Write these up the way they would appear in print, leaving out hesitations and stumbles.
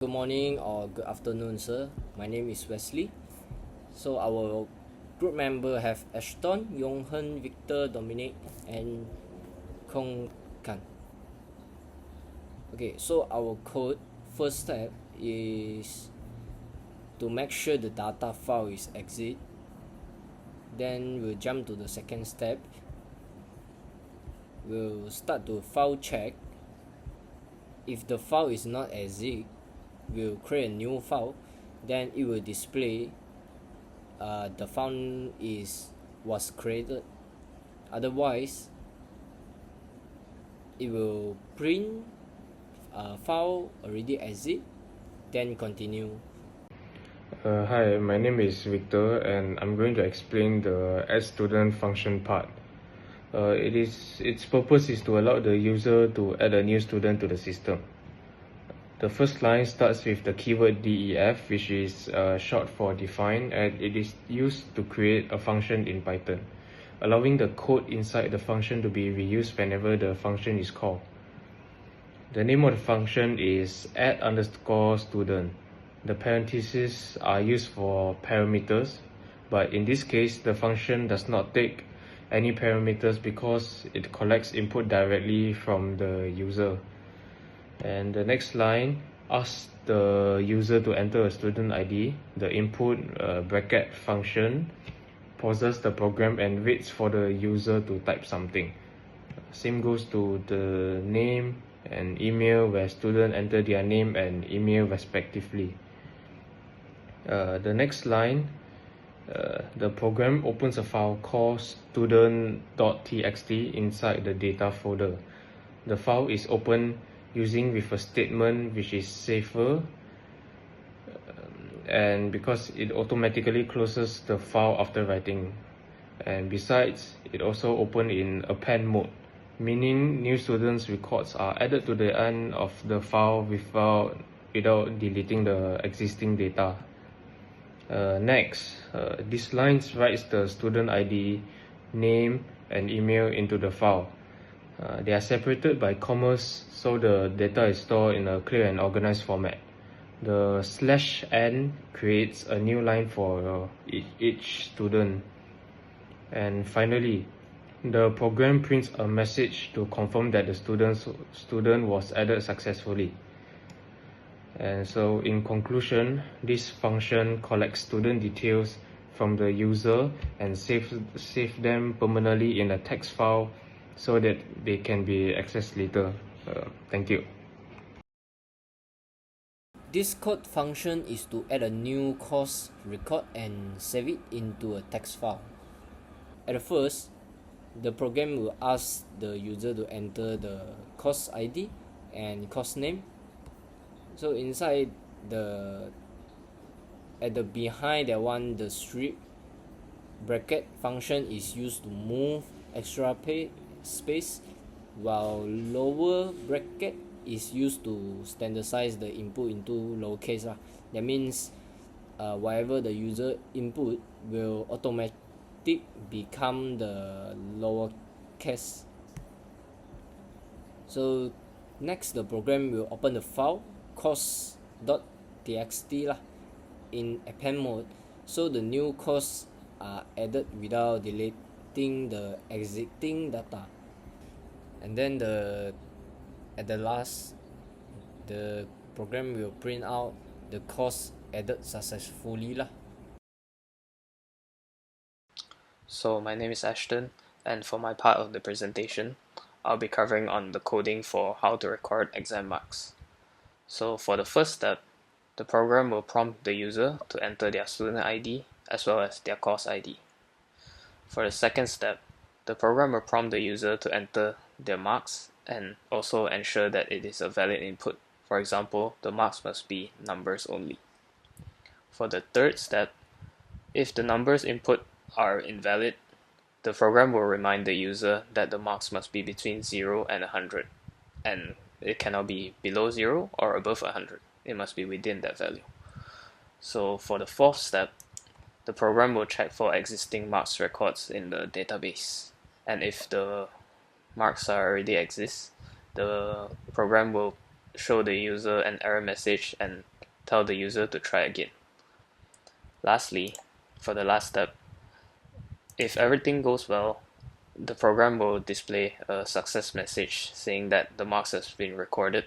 Good morning or good afternoon, sir. My name is Wesly. So our group member have Ashton, Yong, Hern, Victor, Dominic, and Kaung, Khant. Okay, so our code first step is to make sure the data file is exit. Then we'll jump to the second step. We'll start to file check. If the file is not exit, we'll create a new file. Then it will display the file was created. Otherwise, it will print file already exit, then continue. Hi, my name is Victor and I'm going to explain the add student function part. Its purpose is to allow the user to add a new student to the system. The first line starts with the keyword def, which is short for define, and it is used to create a function in Python, allowing the code inside the function to be reused whenever the function is called. The name of the function is add_student. The parentheses are used for parameters, but in this case, the function does not take any parameters because it collects input directly from the user. And the next line asks the user to enter a student ID. The input bracket function pauses the program and waits for the user to type something. Same goes to the name and email, where students enter their name and email respectively. The next line, the program opens a file called student.txt inside the data folder. The file is opened using with a statement which is safer, and because it automatically closes the file after writing. And besides, it also open in append mode, meaning new students records are added to the end of the file without deleting the existing data. Next, this line writes the student ID, name, and email into the file. They are separated by commas, so the data is stored in a clear and organized format. The /n creates a new line for each student. And finally, the program prints a message to confirm that the student was added successfully. And so in conclusion, this function collects student details from the user and save them permanently in a text file so that they can be accessed later. Thank you. This code function is to add a new course record and save it into a text file. At first, the program will ask the user to enter the course ID and course name. So inside at the behind that one, the strip bracket function is used to move extra space, while lower bracket is used to standardize the input into lowercase. That means whatever the user input will automatic become the lowercase. So next, the program will open the file course.txt in append mode, so the new course are added without deleting the existing data. And then at the last, the program will print out the course added successfully . So my name is Ashton, and for my part of the presentation, I'll be covering on the coding for how to record exam marks. So for the first step, the program will prompt the user to enter their student ID as well as their course ID. For the second step, the program will prompt the user to enter their marks and also ensure that it is a valid input. For example, the marks must be numbers only. For the third step, if the numbers input are invalid, the program will remind the user that the marks must be between 0 and 100, and it cannot be below 0 or above 100. It must be within that value. So for the fourth step, the program will check for existing marks records in the database, and if the marks already exist, the program will show the user an error message and tell the user to try again. Lastly, for the last step, if everything goes well, the program will display a success message saying that the marks has been recorded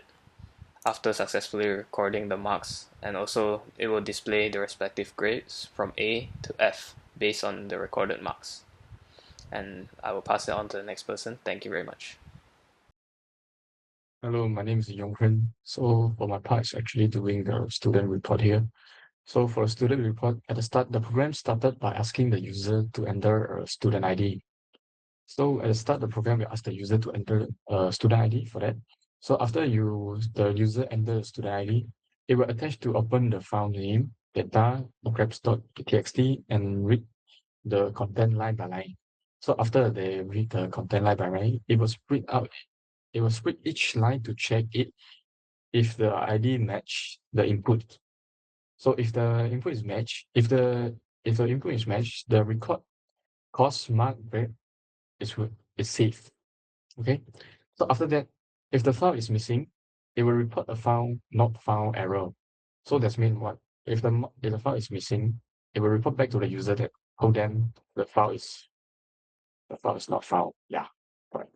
after successfully recording the marks, and also it will display the respective grades from A to F based on the recorded marks. And I will pass it on to the next person. Thank you very much. Hello, my name is Hern. So for my part, it's actually doing the student report here. So for a student report, at the start, the program started by asking the user to enter a student ID. So at the start, the program will ask the user to enter a student ID for that. So after the user enter the student ID, it will attach to open the file name, data, grabs.txt, and read the content line by line. So after they read the content line by line, it will split each line to check it if the ID match the input. So if the input is matched, if the input is matched, the record course mark grade is safe. Okay. So after that, if the file is missing, it will report a file not found error. So that's mean what? If the file is missing, it will report back to the user that then the file is not found. Yeah. Right.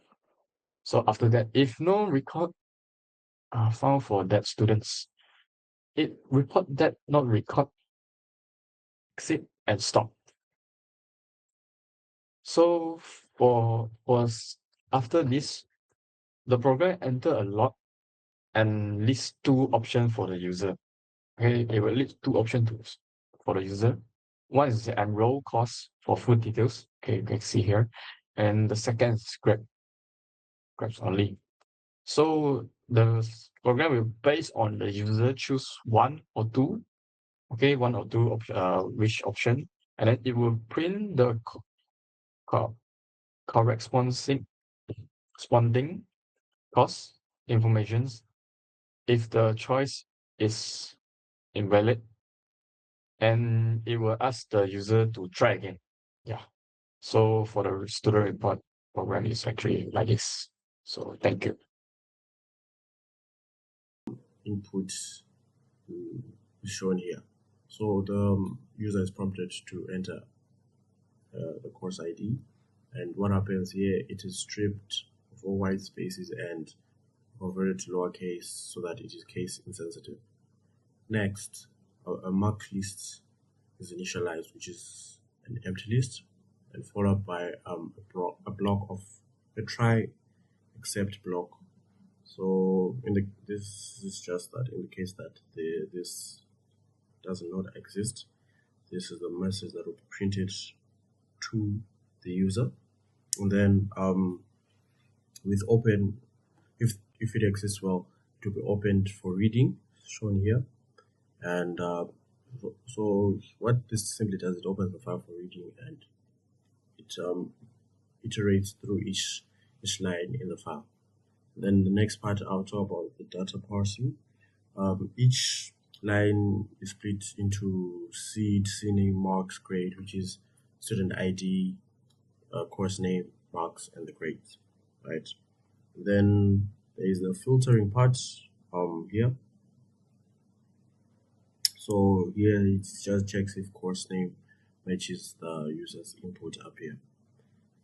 So after that, if no record found for that students, it report that not record, exit and stop. So after this, the program enter a log and list two options for the user. Okay, it will list two options for the user. One is the enroll course for full details. Okay, you can see here. And the second is grabs only. So the program will based on the user choose one or two. Okay, one or two which option, and then it will print the corresponding course informations if the choice is invalid, and it will ask the user to try again. Yeah. So for the student report program is actually like this. So thank you. Input is shown here. So the user is prompted to enter the course ID, and what happens here, it is stripped of all white spaces and converted to lowercase so that it is case insensitive. Next, a marked list is initialized, which is an empty list, and followed by a block of a try except block. So this is just that in the case that this does not exist, this is the message that will be printed to the user. And then with open, if it exists, well, it will be opened for reading, shown here. And so what this simply does, it opens the file for reading, and it iterates through each line in the file. Then the next part, I'll talk about the data parsing. Each line is split into seed, name, marks, grade, which is student ID, course name, marks, and the grades, right? Then there is the filtering part here. So here it just checks if course name matches the user's input up here.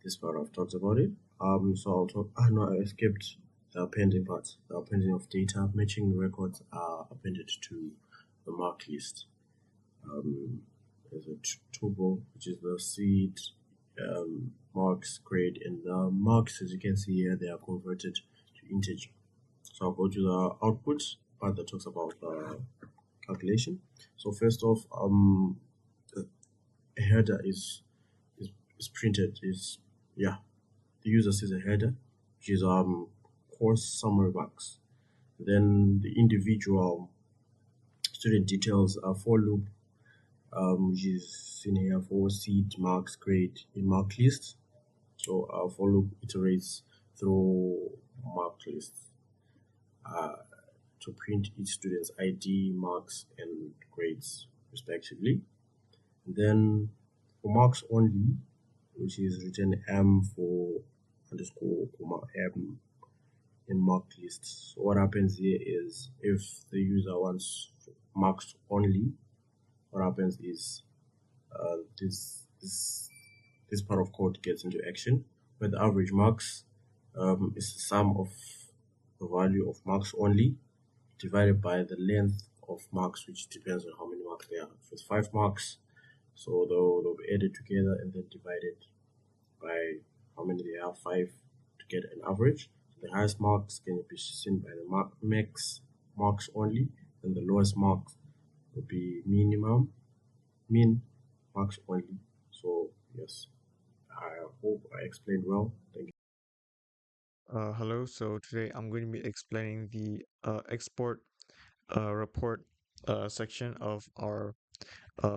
This part I've talked about it. So I'll talk. No, I skipped the appending part. The appending of data, matching records are appended to the mark list. There's a tuple, which is the seed, marks, grade, and the marks, as you can see here, they are converted to integer. So I'll go to the output part that talks about the calculation. So first off, a header is printed. The user sees a header, which is course summary box. Then the individual student details are for loop, which is in here for seed, marks, grade in mark list. So our for loop iterates through mark lists to print each student's ID, marks, and grades respectively. And then for marks only, which is written M for underscore comma M in marked lists. So what happens here is if the user wants marks only, what happens is this part of code gets into action, where the average marks is the sum of the value of marks only divided by the length of marks, which depends on how many marks there are. If it's 5 marks, so they'll be added together and then divided by how many they have, 5, to get an average. So the highest marks can be seen by the max marks only, and the lowest marks will be mean marks only. So yes, I hope I explained well. Thank you. Hello, so today I'm going to be explaining the export report section of our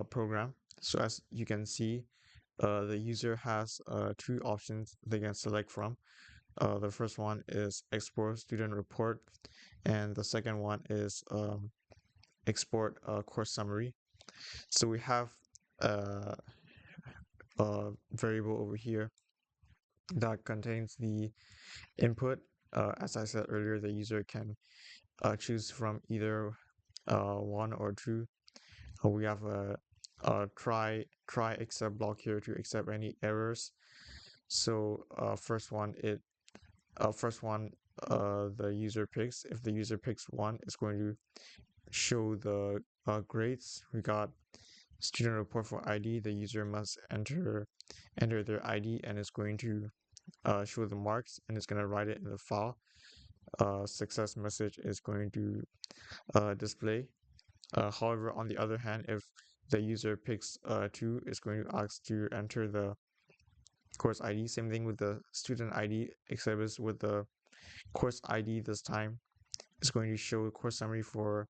program. So as you can see, the user has 2 options they can select from. The first one is export student report, and the second one is export course summary. So we have a variable over here that contains the input. As I said earlier, the user can choose from either 1 or 2. We have a try except block here to accept any errors. So first one the user picks. If the user picks 1, it's going to show the grades. We got student report for ID. The user must enter their ID, and it's going to show the marks, and it's going to write it in the file. Success message is going to display. However, on the other hand, if the user picks 2, it's going to ask to enter the course ID. Same thing with the student ID, except it's with the course ID this time. It's going to show course summary for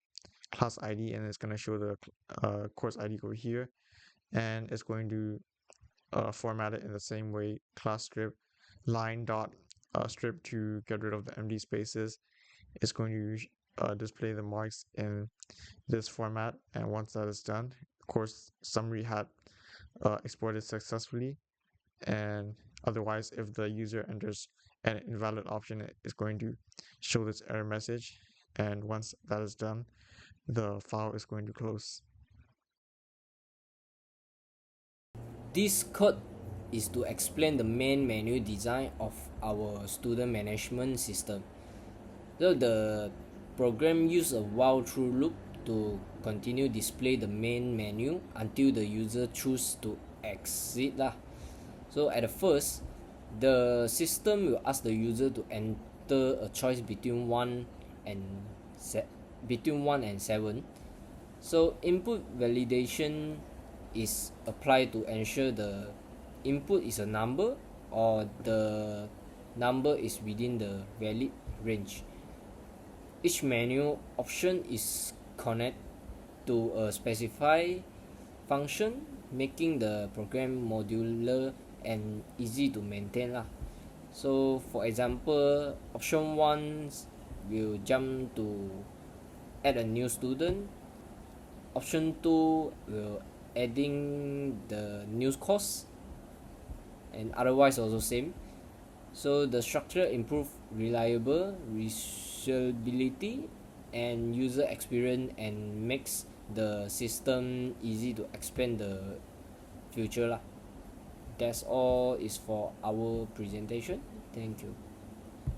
class ID, and it's going to show the course ID over here, and it's going to format it in the same way: class strip line dot strip to get rid of the empty spaces. It's going to display the marks in this format, and once that is done, course summary had exported successfully. And otherwise, if the user enters an invalid option, it's going to show this error message, and once that is done, the file is going to close. This code is to explain the main menu design of our student management system. So the program uses a while through loop to continue display the main menu until the user chooses to exit lah. So at the first, the system will ask the user to enter a choice between 1 and 7. So input validation is applied to ensure the input is a number or the number is within the valid range. Each menu option is connected to a specified function, making the program modular and easy to maintain lah. So for example, option 1 will jump to add a new student. Option 2 will adding the new course, and otherwise also same. So the structure improve reliable reusability and user experience and makes the system easy to expand the future lah. That's all is for our presentation. Thank you.